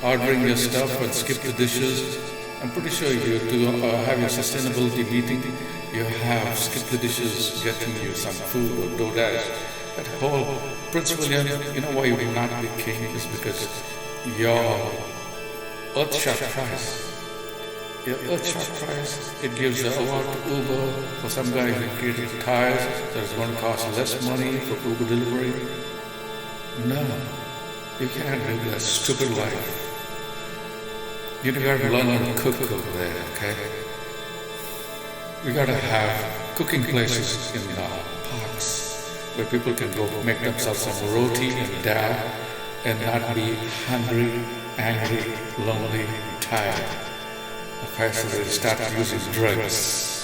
ordering your stuff and skip the dishes. I'm pretty sure you to have your sustainability meeting, you have skip the dishes, getting you some food or DoorDash. That whole principle, you know why you will not be king is because your earth-shot price. Your earth-shot price, it gives an award to Uber for some guy who created tires, so it's going to cost less money for Uber delivery. No, you can't live that stupid life. You gotta learn how to cook over there, okay? We gotta have cooking places in parks where people can go make themselves some roti and dal and not be hungry, angry, lonely, tired. Okay, so they start using drugs.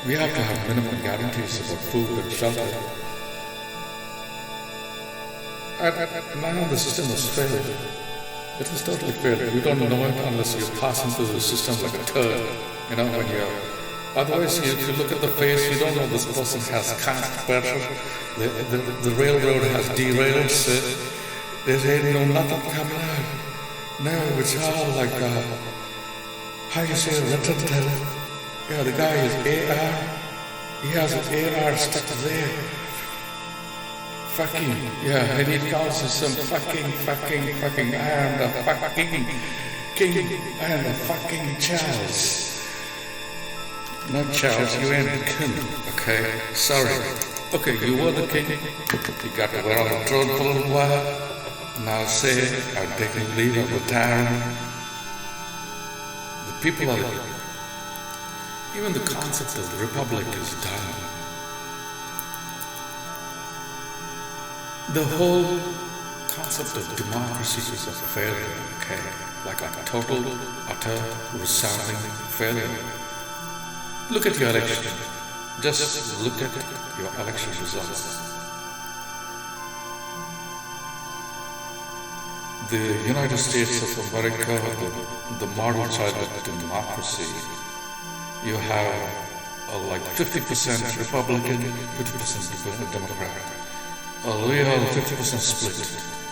We have to have minimum guarantees about food and shelter. And now the system has failed. It has totally failed. You don't know it unless you pass into the system like a turd. You know, when you're... Otherwise, if you look at the face, you don't know this person has caste pressure. The railroad has derailed. There's no nothing coming out. No, it's all like, how you say, retentive. Yeah, the guy is AR. He has an AR stuck there. Fucking, yeah, and he calls himself fucking, I am the fucking king, I am the fucking Charles. Not Charles, you ain't the king, okay? Sorry. Okay, you were the king, you got to wear on the throne for a little while. Now say, I'm taking leave of retiring. The people are, even the concept of the republic is done. The whole concept of democracy is a failure, okay? Like a total, utter, resounding failure. Look at your election. Just look at your election results. The United States of America, the model child of democracy, you have like 50% Republican, 50% Democrat. We have a 50% split,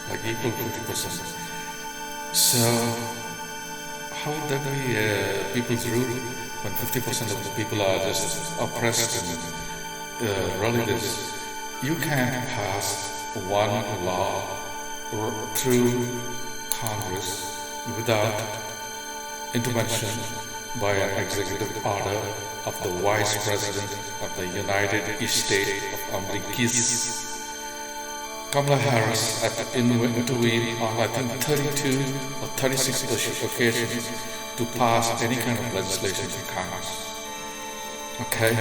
like equal 50%. So, how would that be people's rule when 50% of the people are just oppressed and really this? You can't pass one law through Congress without intervention by an executive order of the Vice President of the United States of America. Kamala Harris had intervened on I think 32 or 36 occasions to pass any kind of legislation in Congress. Okay?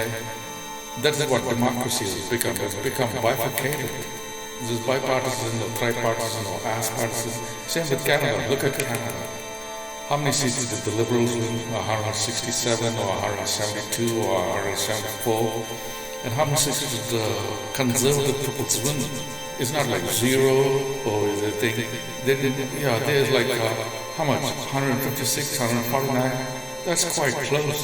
That's what democracy has become. It's become bifurcated. This is bipartisan or tripartisan or ass-partisan. Same with Canada. Look at Canada. How many seats did the Liberals win? 167 or 172 or 174? And how many seats did the Conservative peoples win? It's not like zero or is it thing. They didn't, yeah, there's like, how much? 156, 149? That's quite close.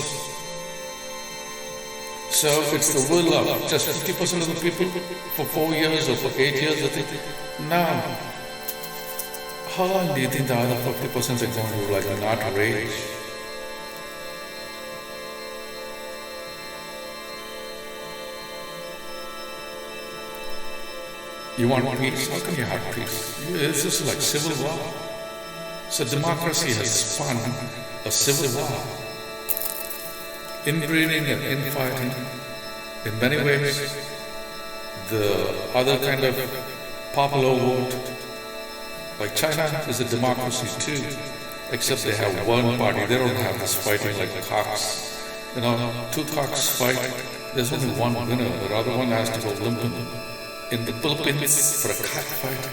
So it's the will of just 50% of the people for 4 years or for 8 years, I think. Now, how long do you think the other 50% is going to like not rage? You want peace? How can you have peace? It's just like civil war. So democracy has spun a civil war. Inbreeding and infighting. In many ways, the other kind of popular vote, like China is a democracy too, except they have one party. They don't have this fighting like the cocks. You know, two cocks fight, there's only one winner. The other one has to go limping. In the Philippines, for a cockfight,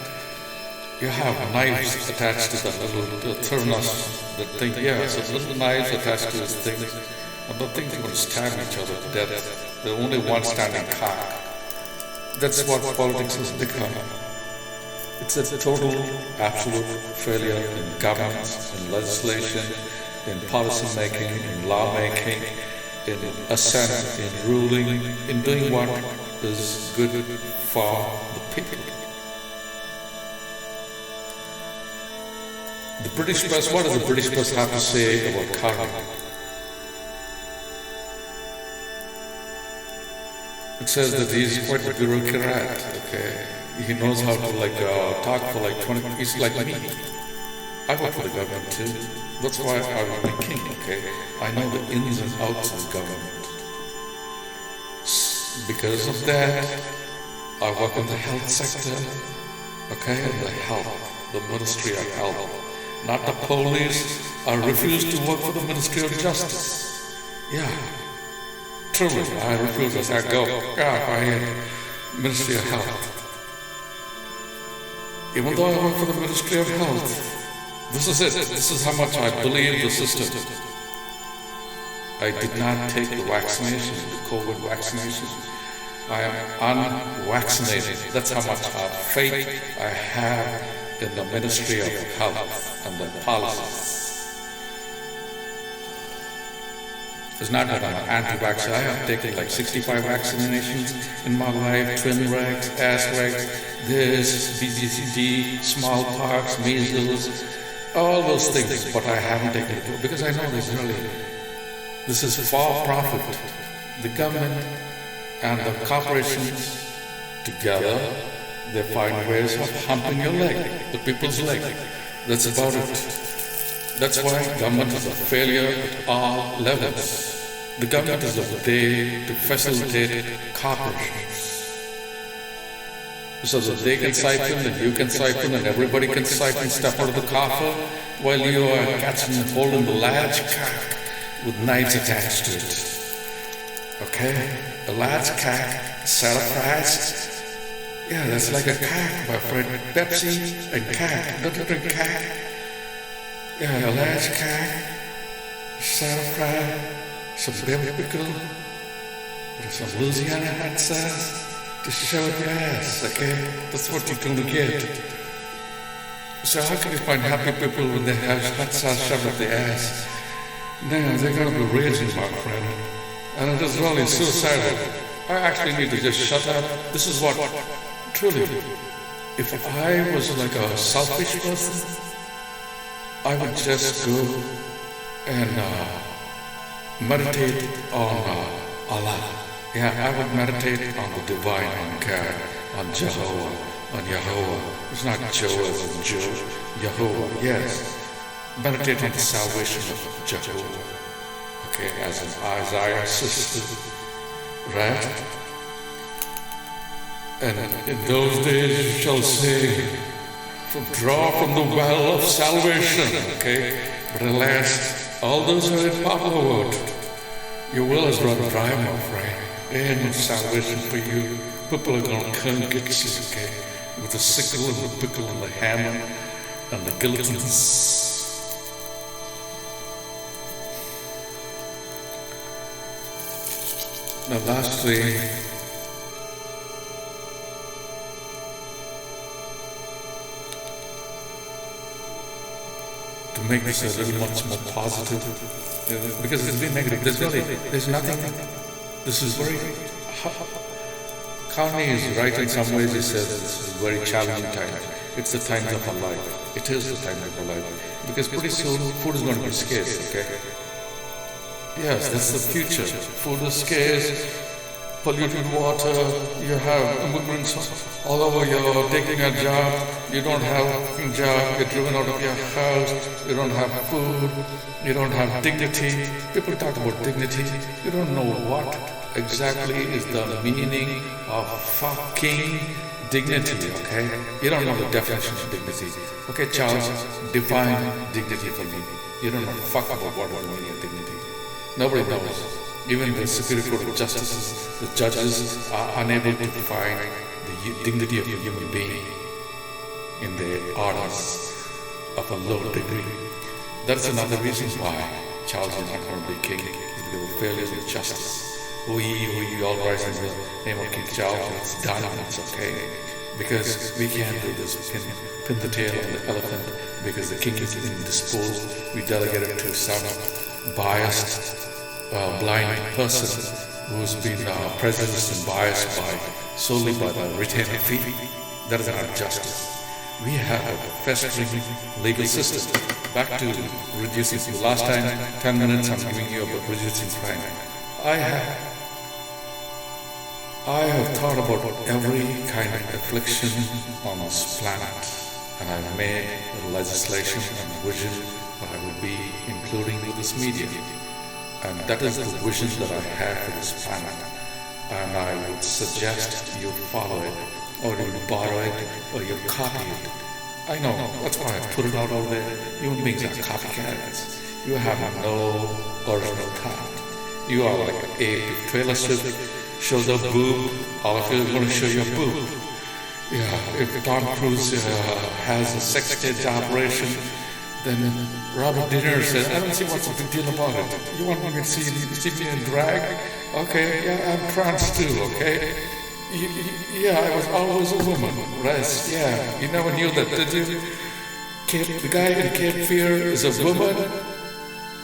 you have knives attached to the little thurnos, the thing, yeah, so little knives attached to this thing, and the things are going to stab each other to death. There's only one standing cock. That's what politics has become. It's a total, absolute failure in governance, in legislation, in policy making, in law making, in assent, in ruling, in doing what is good for the people. The British press, what does the British press have to say about Carney? It says that he's quite a bureaucrat, okay? He knows how to talk for 20, he's like me. I work for the government too. That's why I will be king, okay? I know the ins and outs of government. Because of that, I work in the health sector, okay? The health, the Ministry of Health. Not the police. I refuse to work for the Ministry of Justice. Yeah. Truly, I refuse. I say, go. Yeah, I am Ministry of Health. Even though I work for the Ministry of Health, this is it. This is how much I believe the system. I did not take the vaccination, the COVID vaccination. I am unvaccinated. That's how much faith I have in the Ministry of Health and the policies. It's not that I'm anti-vax. I have taken 65 vaccinations in my life, twin rags, ass rags, this, BCG, smallpox, measles, all those things, but I haven't taken it because I know this is for profit. The government and the corporations together, they find ways of humping your leg, the people's leg. That's about it. That's why government is a failure at all levels. The government is there to facilitate corporations. So that they can siphon and you can siphon and everybody can siphon stuff out of the coffer while you are catching and holding the large cock with knives attached to it. Okay? A large cock, set of fries. Yeah, that's like a cock, my friend. Pepsi and cock. Don't you drink cock? Yeah, a large cock, salad fry, some baby pickle, and some Louisiana hot sauce to show your ass, okay? That's what you're going to get. So how can you find happy people when they have hot sauce shoved up their ass? Now they're going to be raging, my friend. And it is really suicidal. I actually need to just shut up. This is what, truly, if I was like a selfish person, I would just go and meditate on Allah. Yeah, I would meditate on the divine, on God, on Jehovah, on Yahweh. It's not Joe as in Joe, Yahweh, yes. Meditate on the salvation of Jehovah. Okay, as in Isaiah sister, right? And in those days you shall say, draw from the well of salvation, okay? But alas, all those who are in popular vote, your well is run dry, my friend. Ain't no salvation for you. People are gonna come get you, okay? With the sickle and the pickle and the hammer and the guillotines. Now lastly, to make this a little much more positive, because it's been negative. There's nothing. This is very. Carney is right in some ways. He says this is a very challenging time. It's the times of our life. It is the time of our life because pretty soon food is going to be scarce. Okay. Yes, that's the future. Food is scarce. Polluted water, you have immigrants all over, you're taking a job, you don't have a job, you're driven out of your house, you don't have food, you don't have dignity. People talk about dignity, you don't know what exactly is the meaning of fucking dignity, okay? You don't know the definition of dignity. Okay, Charles, define dignity for me. You don't know fuck about what the meaning of dignity. Nobody knows. Even the Superior Court of Justice, the judges are unable to find the dignity of a human being in their orders of a low degree. That's another reason why Charles is not going to be king, is because of failures in justice. We all rise in the name of King Charles, it's done, it's okay. Because we can't do this, we can pin the tail on the elephant, because the king is indisposed. We delegate it to some biased, blind person who's been prejudiced and biased solely by the retainer fee. That is not justice. We have a festering legal system. Back to reducing. Last time, 10 minutes, I'm giving you about reducing crime. I have thought about every kind of affliction on this planet, and I've made legislation and vision that I will be including with this media. And that is the vision that I have for this planet. And I would suggest you follow it, or you borrow it, or you copy it. I know, that's why I put it out over there. Human beings are copycats. You have no original thought. You are like an ape. If Taylor Swift shows a boob, all of you are going to show your boob. Yeah, if Tom Cruise has a sex-stage operation, then Robert De Niro says, I don't see what's the big deal about it. You want me to see me in drag? Okay, yeah, I'm trans too, okay? Yeah, I was always a woman, right? Yeah, you never knew that, did you? The guy in Cape Fear is a woman?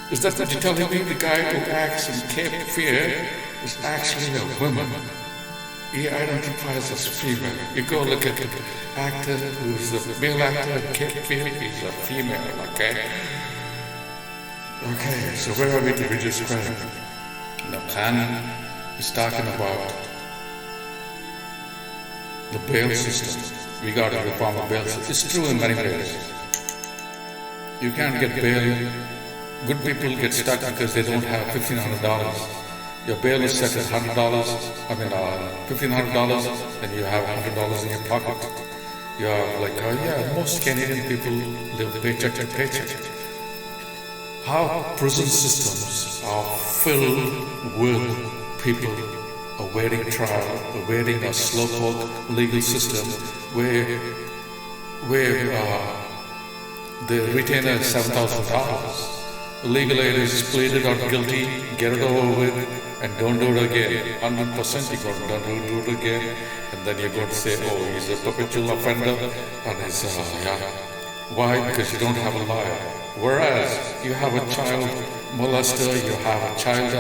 Is that what you're telling me? The guy who acts in Cape Fear is actually a woman. He identifies as female. You go look at the actor who's the male actor in Cape Fear, he's a female, okay? Okay, so where are we to reduce crime? Now, Carney is talking about the bail system. We got to reform the bail system. It's true in many ways. You can't get bail. Good people get stuck because they don't have $1,500. Your bail is set at $1,500, and you have $100 in your pocket. You are like, most Canadian people live paycheck to paycheck. How prison systems are filled with people awaiting trial, awaiting a slowpoke legal system where the retainer is $7,000. The legal aid is pleaded or guilty, get it over with, and don't do it again. 100% you're going to do it again, and then you're going to say, oh, he's a perpetual offender, and it's, Why? Because you don't have a lawyer. Whereas you have a child molester, you have a child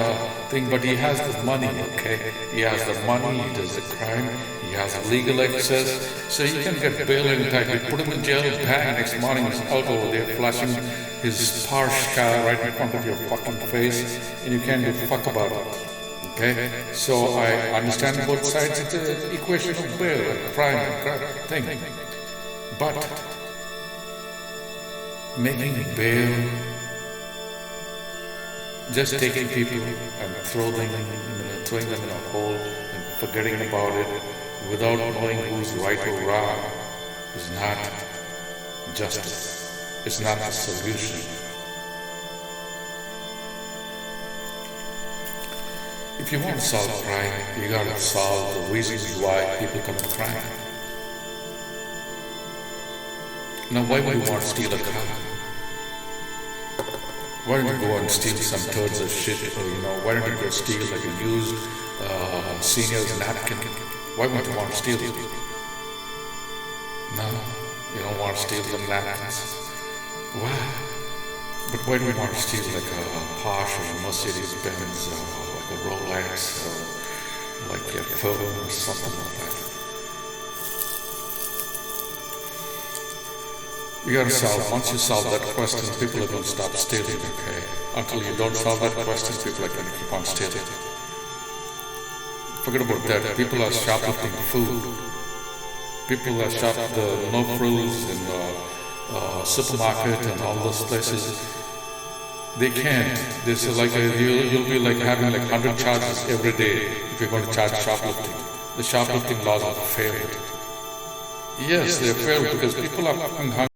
thing, but he has the money, okay? He has the money, he does the crime, he has legal access, so you can get bail anytime. You put him in jail, bang, next morning he's out over there flashing his Porsche car right in front of your fucking face, and you can't do fuck about it, okay? So I understand both sides. It's an equation of bail and crime thing. But making bail, just taking people and throwing them in a hole and forgetting about it without knowing who's right or wrong is not justice. It's not the solution. If you want to solve crime, you got to solve the reasons why people commit crime. Now, why would you want to steal a car? Why don't you go and steal some turds of shit, or why don't you go steal like a used senior's napkin? Why would you want to steal it? No, you don't want to steal some napkins. Why? But why do you want to steal like a Porsche or a Mercedes Benz or like a Rolex or like your phone or something like that? You gotta solve, once you solve that question, people are going to stop stealing, okay? Until you don't solve that question, people are going to keep on stealing. Forget about that. People are shoplifting food. People are shoplifting the no frills in the supermarket and all those places. They can't. This is like you'll be like having like 100 charges every day if you're going to charge shoplifting. The shoplifting laws have failed. Yes, they failed because people are fucking hungry.